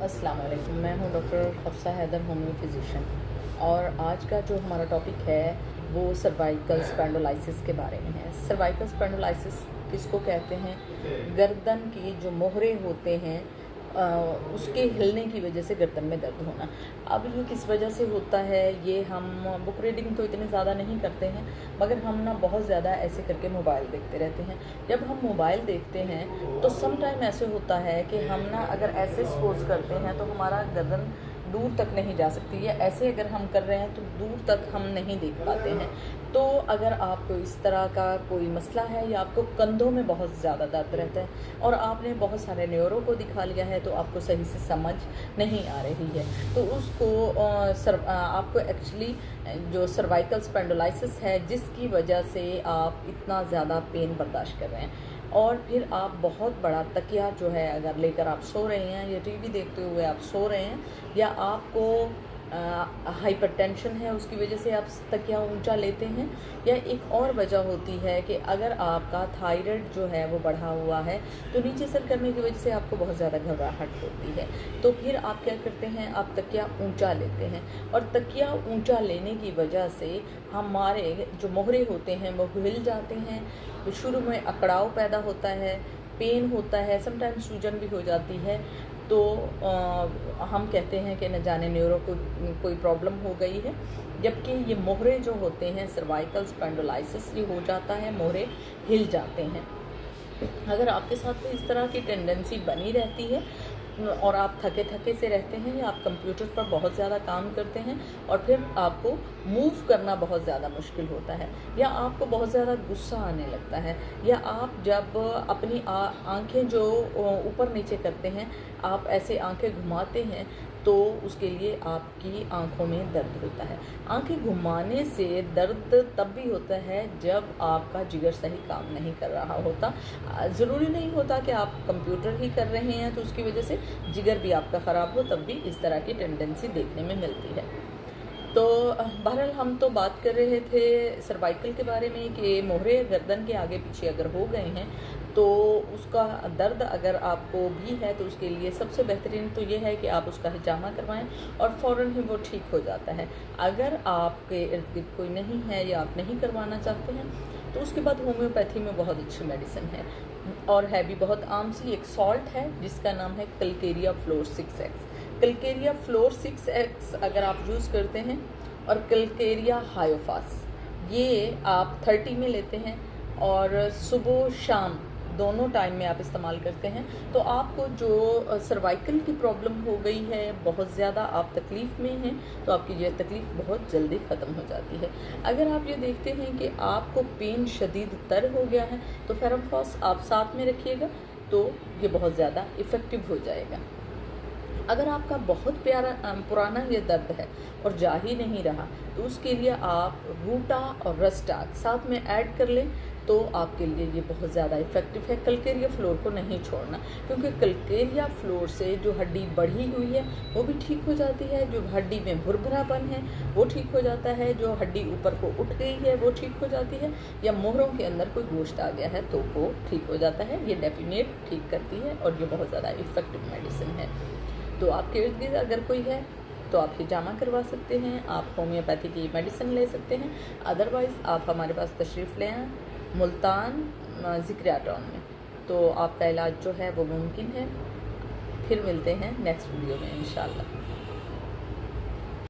अस्सलाम वालेकुम। मैं हूँ doctor Hafsa Haider, homeo physician. और आज का जो हमारा टॉपिक है वो सर्वाइकल स्पैंडोलाइसिस के बारे में है। सर्वाइकल स्पैंडोलाइसिस किसको कहते हैं? गर्दन की जो मोहरे होते हैं उसके हिलने की वजह से गर्दन में दर्द होना। अब ये किस वजह से होता है, ये हम बुक रीडिंग तो इतने ज़्यादा नहीं करते हैं, मगर हम ना बहुत ज़्यादा ऐसे करके मोबाइल देखते रहते हैं। जब हम मोबाइल देखते हैं तो सम टाइम ऐसे होता है कि हम ना अगर ऐसे स्पोज करते हैं तो हमारा गर्दन दूर तक नहीं जा सकती, या ऐसे अगर हम कर रहे हैं तो दूर तक हम नहीं देख पाते हैं। तो अगर आपको इस तरह का कोई मसला है या आपको कंधों में बहुत ज़्यादा दर्द रहता है और आपने बहुत सारे न्यूरो को दिखा लिया है तो आपको सही से समझ नहीं आ रही है, तो उसको आपको एक्चुअली जो सर्वाइकल स्पैंडोलाइसिस है जिसकी वजह से आप इतना ज़्यादा पेन बर्दाश्त कर रहे हैं, और फिर आप बहुत बड़ा तकिया जो है अगर लेकर आप सो रहे हैं या टीवी देखते हुए आप सो रहे हैं, या आपको हाइपरटेंशन है उसकी वजह से आप तकिया ऊंचा लेते हैं, या एक और वजह होती है कि अगर आपका थायराइड जो है वो बढ़ा हुआ है तो नीचे सर करने की वजह से आपको बहुत ज़्यादा घबराहट होती है, तो फिर आप क्या करते हैं, आप तकिया ऊंचा लेते हैं। और तकिया ऊंचा लेने की वजह से हमारे जो मोहरे होते हैं वो हिल जाते हैं, शुरू में अकड़ाव पैदा होता है, पेन होता है, समटाइम्स सूजन भी हो जाती है। तो हम कहते हैं कि न जाने न्यूरो को कोई प्रॉब्लम हो गई है, जबकि ये मोहरे जो होते हैं सर्वाइकल स्पैंडोलाइसिस ये हो जाता है, मोहरे हिल जाते हैं। अगर आपके साथ कोई इस तरह की टेंडेंसी बनी रहती है और आप थके थके से रहते हैं, या आप कंप्यूटर पर बहुत ज़्यादा काम करते हैं और फिर आपको मूव करना बहुत ज़्यादा मुश्किल होता है, या आपको बहुत ज़्यादा गुस्सा आने लगता है, या आप जब अपनी आंखें जो ऊपर नीचे करते हैं, आप ऐसे आंखें घुमाते हैं तो उसके लिए आपकी आंखों में दर्द होता है। आंखें घुमाने से दर्द तब भी होता है जब आपका जिगर सही काम नहीं कर रहा होता। ज़रूरी नहीं होता कि आप कंप्यूटर ही कर रहे हैं तो उसकी वजह से जिगर भी आपका ख़राब हो, तब भी इस तरह की टेंडेंसी देखने में मिलती है। तो बहरहाल हम तो बात कर रहे थे सर्वाइकल के बारे में कि मोहरे गर्दन के आगे पीछे अगर हो गए हैं तो उसका दर्द अगर आपको भी है तो उसके लिए सबसे बेहतरीन तो ये है कि आप उसका हिजामा करवाएं और फ़ौरन ही वो ठीक हो जाता है। अगर आपके इर्द गिर्द कोई नहीं है या आप नहीं करवाना चाहते हैं तो उसके बाद होम्योपैथी में बहुत अच्छी मेडिसिन है, और है भी बहुत आम सी। एक सॉल्ट है जिसका नाम है Calcarea floor 6x। Calcarea floor 6x अगर आप यूज़ करते हैं, और कलकेरिया हायोफास ये आप 30 में लेते हैं और सुबह शाम दोनों टाइम में आप इस्तेमाल करते हैं, तो आपको जो सर्वाइकल की प्रॉब्लम हो गई है, बहुत ज़्यादा आप तकलीफ़ में हैं, तो आपकी ये तकलीफ़ बहुत जल्दी ख़त्म हो जाती है। अगर आप ये देखते हैं कि आपको पेन शदीद तर हो गया है तो फेरमफॉस आप साथ में रखिएगा, तो ये बहुत ज़्यादा इफ़ेक्टिव हो जाएगा। अगर आपका बहुत पुराना ये दर्द है और जा ही नहीं रहा तो उसके लिए आप रूटा और रस्टाक साथ में ऐड कर लें, तो आपके लिए ये बहुत ज़्यादा इफ़ेक्टिव है। कलकेरिया फ्लोर को नहीं छोड़ना, क्योंकि कलकेरिया फ्लोर से जो हड्डी बढ़ी हुई है वो भी ठीक हो जाती है, जो हड्डी में भुरभुरापन है वो ठीक हो जाता है, जो हड्डी ऊपर को उठ गई है वो ठीक हो जाती है, या मोहरों के अंदर कोई गोश्त आ गया है तो वो ठीक हो जाता है। ये डेफिनेट ठीक करती है और ये बहुत ज़्यादा इफ़ेक्टिव मेडिसिन है। तो आपके इर्द गिर्द अगर कोई है तो आप हिजामा करवा सकते हैं, आप होम्योपैथी की मेडिसिन ले सकते हैं। अदरवाइज़ आप हमारे पास तशरीफ़ ले आएँ मुल्तान ज़िक्रिया टाउन में, तो आपका इलाज जो है वो मुमकिन है। फिर मिलते हैं नेक्स्ट वीडियो में इंशाल्लाह।